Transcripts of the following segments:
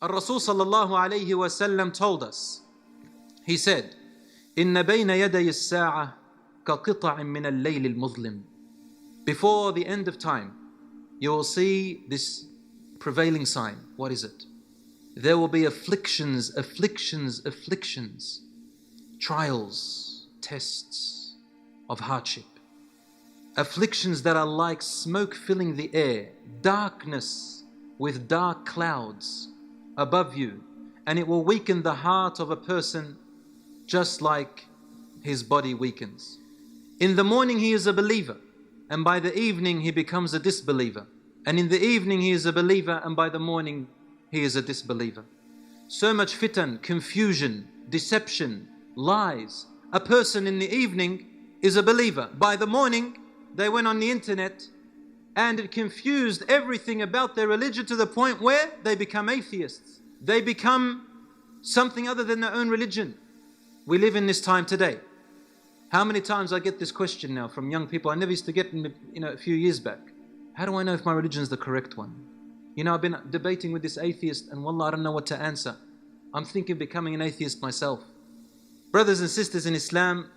Rasul sallallahu alayhi wa sallam told us, he said, إِنَّ بَيْنَ يَدَيِ السَّاعَةِ كَقِطَعٍ مِّنَ اللَّيْلِ الْمُظْلِمِ. Before the end of time, you will see this prevailing sign. What is it? There will be afflictions, afflictions, afflictions, trials, tests of hardship. Afflictions that are like smoke filling the air, darkness with dark clouds above you, and it will weaken the heart of a person just like his body weakens. In the morning he is a believer, and by the evening he becomes a disbeliever. And in the evening he is a believer, and by the morning he is a disbeliever. So much fitan, confusion, deception, lies. A person in the evening is a believer. By the morning they went on the internet and it confused everything about their religion to the point where they become atheists. They become something other than their own religion. We live in this time today. How many times I get this question now from young people I never used to get a few years back. How do I know if my religion is the correct one? I've been debating with this atheist and wallah, I don't know what to answer. I'm thinking of becoming an atheist myself. Brothers and sisters in Islam,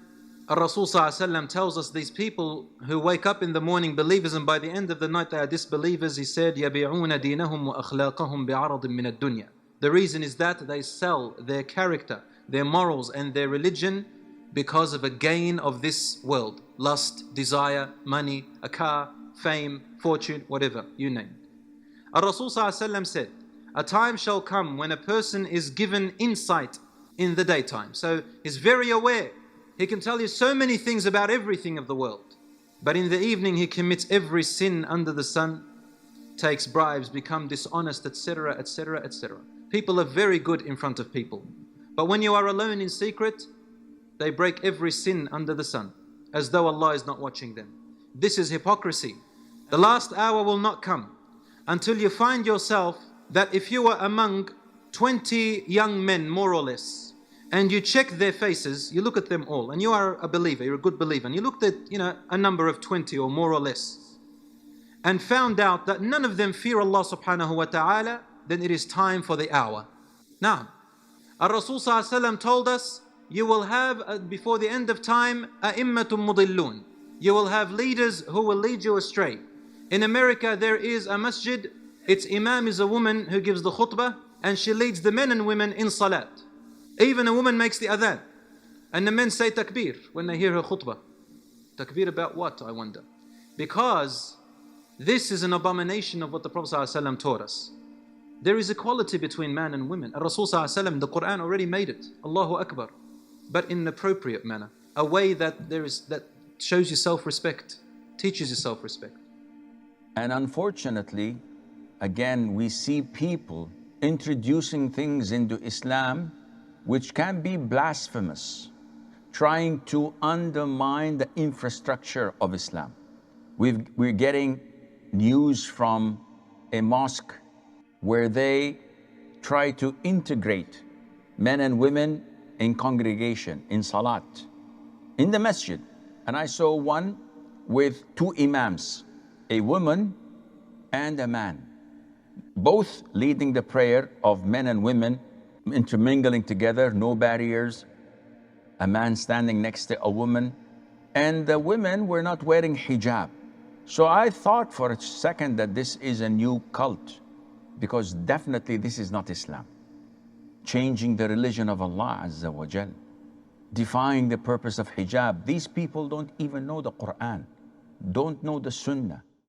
Rasul tells us these people who wake up in the morning believers and by the end of the night they are disbelievers. He said, يَبِعُونَ دِينَهُمْ وَأَخْلَاقَهُمْ بِعَرَضٍ مِّنَ الدُّنْيَا. The reason is that they sell their character, their morals and their religion because of a gain of this world. Lust, desire, money, a car, fame, fortune, whatever, you name it. Rasul said, a time shall come when a person is given insight in the daytime. So he's very aware. He can tell you so many things about everything of the world. But in the evening he commits every sin under the sun, takes bribes, becomes dishonest, etc., etc., etc. People are very good in front of people. But when you are alone in secret, they break every sin under the sun, as though Allah is not watching them. This is hypocrisy. The last hour will not come until you find yourself that if you are among 20 young men, more or less, and you check their faces, you look at them all, and you are a believer, you're a good believer, and you looked at, a number of 20 or more or less, and found out that none of them fear Allah subhanahu wa ta'ala, then it is time for the hour. Now, Rasul told us, you will have, before the end of time, a'immatun mudillun. You will have leaders who will lead you astray. In America, there is a masjid. Its imam is a woman who gives the khutbah, and she leads the men and women in salat. Even a woman makes the adhan. And the men say takbir when they hear her khutbah. Takbir about what, I wonder? Because this is an abomination of what the Prophet ﷺ taught us. There is equality between man and women. Rasul ﷺ, the Quran already made it. Allahu Akbar. But in an appropriate manner. A way that shows you self-respect, teaches you self-respect. And unfortunately, again, we see people introducing things into Islam which can be blasphemous, trying to undermine the infrastructure of Islam. We're getting news from a mosque where they try to integrate men and women in congregation, in salat, in the masjid. And I saw one with two imams, a woman and a man, both leading the prayer of men and women, intermingling together, no barriers, a man standing next to a woman, and the women were not wearing hijab. So I thought for a second that this is a new cult, because definitely this is not Islam. Changing the religion of Allah Azza wa Jal, defying the purpose of hijab. These people don't even know the Quran, don't know the Sunnah.